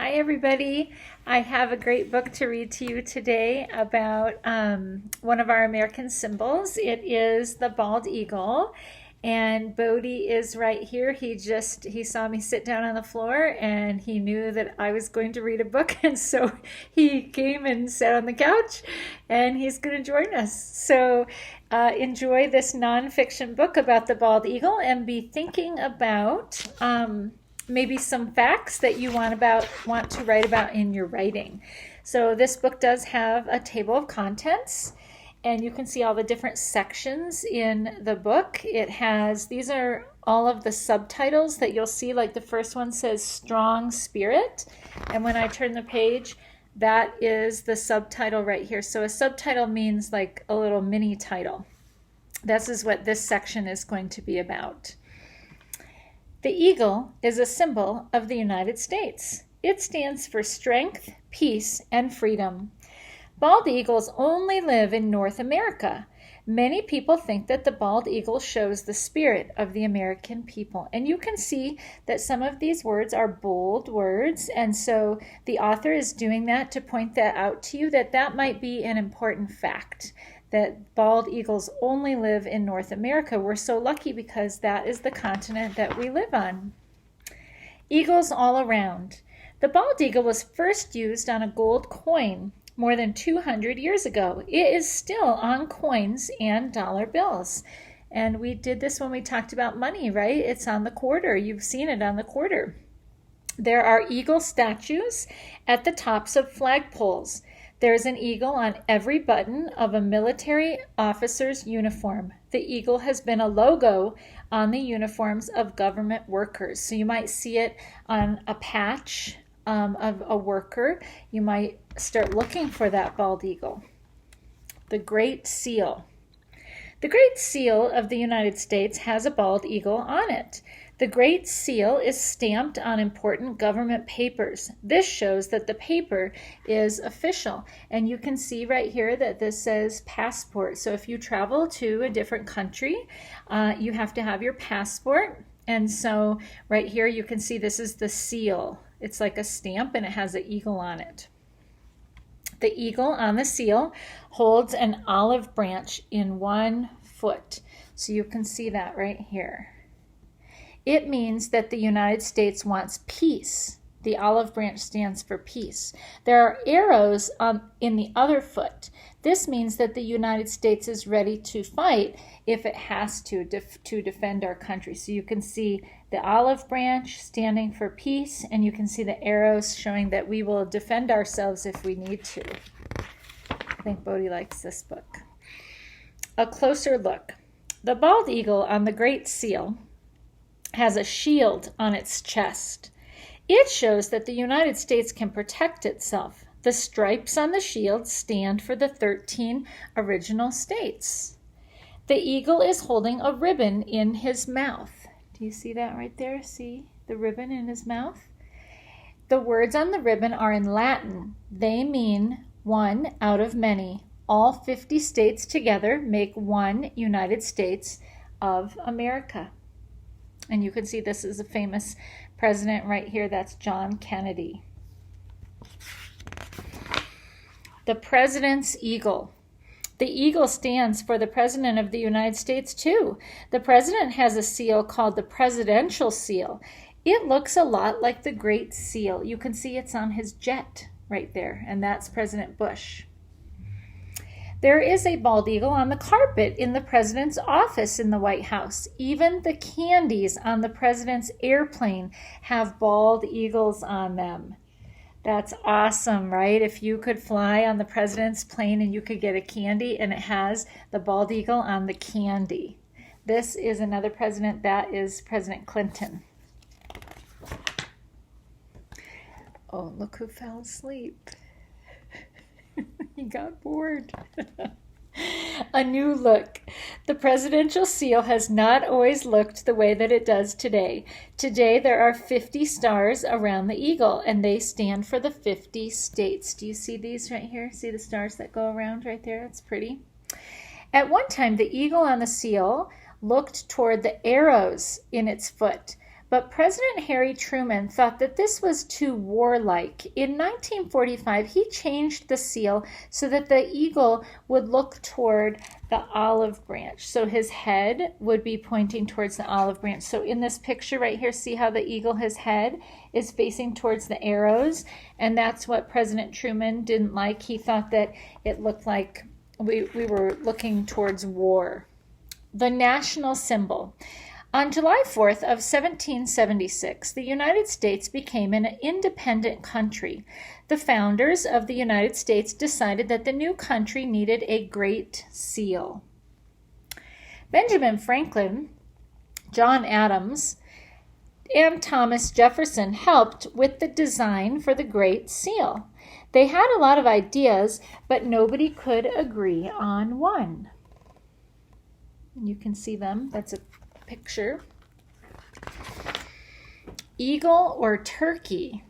Hi, everybody. I have a great book to read to you today about one of our American symbols. It is the bald eagle. And Bodhi is right here. He saw me sit down on the floor and he knew that I was going to read a book. And so he came and sat on the couch and he's going to join us. So enjoy this nonfiction book about the bald eagle and be thinking about maybe some facts that you want to write about in your writing. So this book does have a table of contents, and you can see all the different sections in the book. These are all of the subtitles that you'll see. Like the first one says Strong Spirit, and when I turn the page, that is the subtitle right here. So a subtitle means like a little mini title. This is what this section is going to be about. The eagle is a symbol of the United States. It stands for strength, peace, and freedom. Bald eagles only live in North America. Many people think that the bald eagle shows the spirit of the American people. And you can see that some of these words are bold words. And so the author is doing that to point that out to you, that might be an important fact, that bald eagles only live in North America. We're so lucky because that is the continent that we live on. Eagles all around. The bald eagle was first used on a gold coin more than 200 years ago. It is still on coins and dollar bills. And we did this when we talked about money, right? It's on the quarter. You've seen it on the quarter. There are eagle statues at the tops of flagpoles. There's an eagle on every button of a military officer's uniform. The eagle has been a logo on the uniforms of government workers. So you might see it on a patch of a worker. You might start looking for that bald eagle. The Great Seal. The Great Seal of the United States has a bald eagle on it. The Great Seal is stamped on important government papers. This shows that the paper is official. And you can see right here that this says passport. So if you travel to a different country, you have to have your passport. And so right here you can see this is the seal. It's like a stamp and it has an eagle on it. The eagle on the seal holds an olive branch in one foot. So you can see that right here. It means that the United States wants peace. The olive branch stands for peace. There are arrows in the other foot. This means that the United States is ready to fight if it has to defend our country. So you can see the olive branch standing for peace, and you can see the arrows showing that we will defend ourselves if we need to. I think Bodhi likes this book. A closer look. The bald eagle on the Great Seal has a shield on its chest. It shows that the United States can protect itself. The stripes on the shield stand for the 13 original states. The eagle is holding a ribbon in his mouth. Do you see that right there? See the ribbon in his mouth? The words on the ribbon are in Latin. They mean one out of many. All 50 states together make one United States of America. And you can see this is a famous president right here. That's John Kennedy. The President's Eagle. The eagle stands for the President of the United States too. The President has a seal called the Presidential Seal. It looks a lot like the Great Seal. You can see it's on his jet right there, and that's President Bush. There is a bald eagle on the carpet in the president's office in the White House. Even the candies on the president's airplane have bald eagles on them. That's awesome, right? If you could fly on the president's plane and you could get a candy and it has the bald eagle on the candy. This is another president. That is President Clinton. Oh, look who fell asleep. He got bored. A new look. The presidential seal has not always looked the way that it does today. Today there are 50 stars around the eagle, and they stand for the 50 states. Do you see these right here? See the stars that go around right there? It's pretty. At one time, the eagle on the seal looked toward the arrows in its foot, but President Harry Truman thought that this was too warlike. In 1945, he changed the seal so that the eagle would look toward the olive branch. So his head would be pointing towards the olive branch. So in this picture right here, see how the eagle, his head is facing towards the arrows? And that's what President Truman didn't like. He thought that it looked like we were looking towards war. The national symbol. On July 4th of 1776, the United States became an independent country. The founders of the United States decided that the new country needed a great seal. Benjamin Franklin, John Adams, and Thomas Jefferson helped with the design for the Great Seal. They had a lot of ideas, but nobody could agree on one. You can see them. That's a picture. Eagle or turkey?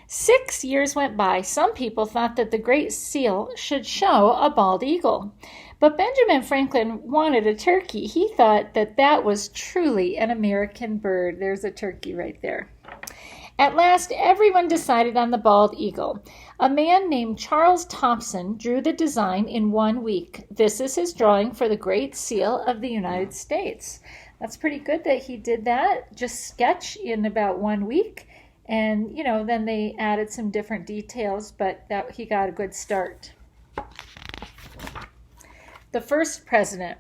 6 years went by. Some people thought that the Great Seal should show a bald eagle. But Benjamin Franklin wanted a turkey. He thought that that was truly an American bird. There's a turkey right there. At last, everyone decided on the bald eagle. A man named Charles Thompson drew the design in 1 week. This is his drawing for the Great Seal of the United States. That's pretty good that he did that, just sketch in about 1 week. And, then they added some different details, but he got a good start. The first president.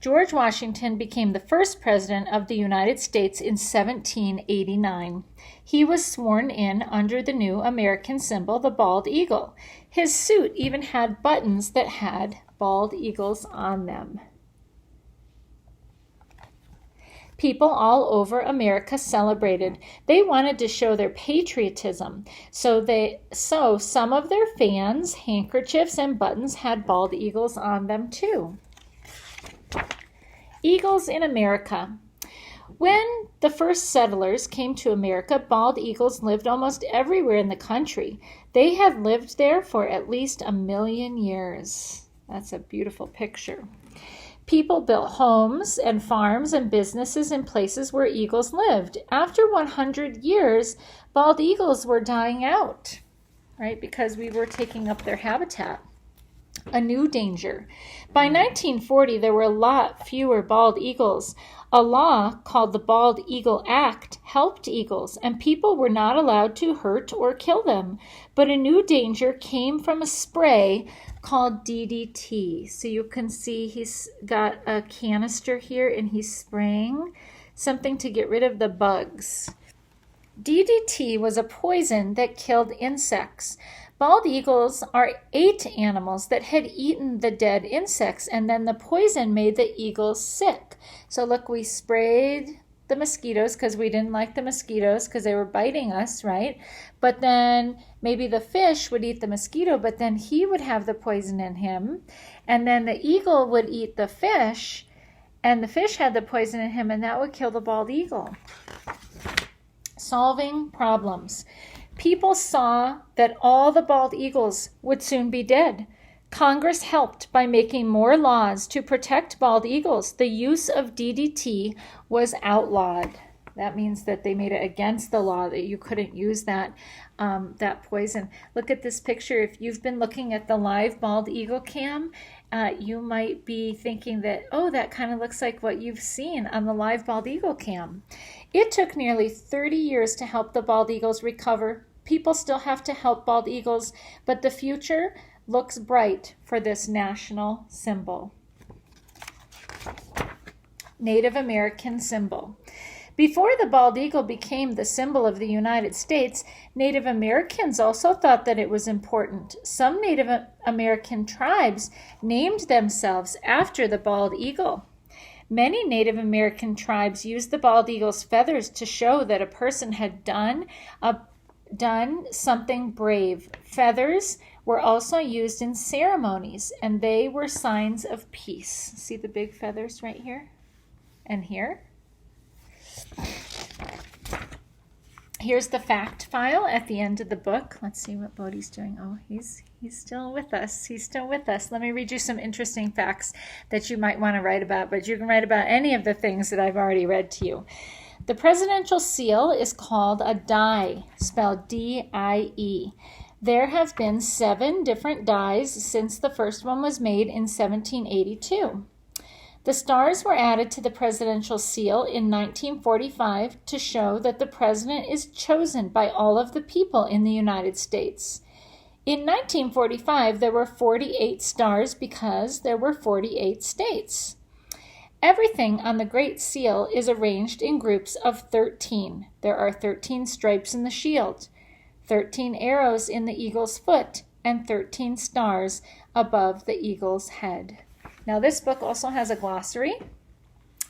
George Washington became the first president of the United States in 1789. He was sworn in under the new American symbol, the bald eagle. His suit even had buttons that had bald eagles on them. People all over America celebrated. They wanted to show their patriotism. So some of their fans' handkerchiefs and buttons had bald eagles on them too. Eagles in America. When the first settlers came to America, bald eagles lived almost everywhere in the country. They had lived there for at least 1 million years. That's a beautiful picture. People built homes and farms and businesses in places where eagles lived. After 100 years, bald eagles were dying out, right? Because we were taking up their habitat. A new danger. By 1940, there were a lot fewer bald eagles. A law called the Bald Eagle Act helped eagles, and people were not allowed to hurt or kill them. But a new danger came from a spray called DDT. So you can see he's got a canister here, and he's spraying something to get rid of the bugs. DDT was a poison that killed insects. Bald eagles ate animals that had eaten the dead insects, and then the poison made the eagles sick. So look, we sprayed the mosquitoes because we didn't like the mosquitoes because they were biting us, right? But then maybe the fish would eat the mosquito, but then he would have the poison in him. And then the eagle would eat the fish, and the fish had the poison in him, and that would kill the bald eagle. Solving problems. People saw that all the bald eagles would soon be dead. Congress helped by making more laws to protect bald eagles. The use of DDT was outlawed. That means that they made it against the law that you couldn't use that poison. Look at this picture. If you've been looking at the live bald eagle cam, you might be thinking that, oh, that kind of looks like what you've seen on the live bald eagle cam. It took nearly 30 years to help the bald eagles recover. People still have to help bald eagles, but the future looks bright for this national symbol. Native American symbol. Before the bald eagle became the symbol of the United States, Native Americans also thought that it was important. Some Native American tribes named themselves after the bald eagle. Many Native American tribes used the bald eagle's feathers to show that a person had done something brave. Feathers were also used in ceremonies, and they were signs of peace. See the big feathers right here and here? Here's the fact file at the end of the book. Let's see what Bodhi's doing. Oh, he's still with us. He's still with us. Let me read you some interesting facts that you might want to write about, but you can write about any of the things that I've already read to you. The presidential seal is called a die, spelled D-I-E. There have been 7 different dies since the first one was made in 1782. The stars were added to the presidential seal in 1945 to show that the president is chosen by all of the people in the United States. In 1945, there were 48 stars because there were 48 states. Everything on the Great Seal is arranged in groups of 13. There are 13 stripes in the shield, 13 arrows in the eagle's foot, and 13 stars above the eagle's head. Now, this book also has a glossary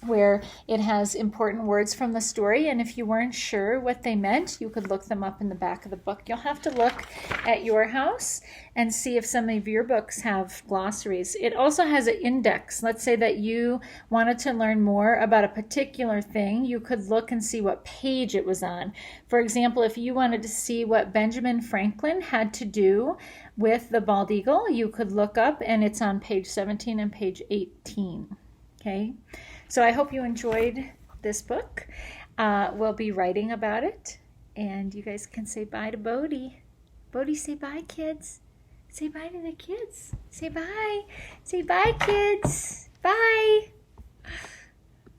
where it has important words from the story, and if you weren't sure what they meant, you could look them up in the back of the book. You'll have to look at your house and see if some of your books have glossaries. It also has an index. Let's say that you wanted to learn more about a particular thing, you could look and see what page it was on. For example, if you wanted to see what Benjamin Franklin had to do with the bald eagle, you could look up, and it's on page 17 and page 18. Okay? So I hope you enjoyed this book. We'll be writing about it, and you guys can say bye to Bodhi. Bodhi, say bye, kids. Say bye to the kids. Say bye. Say bye, kids. Bye.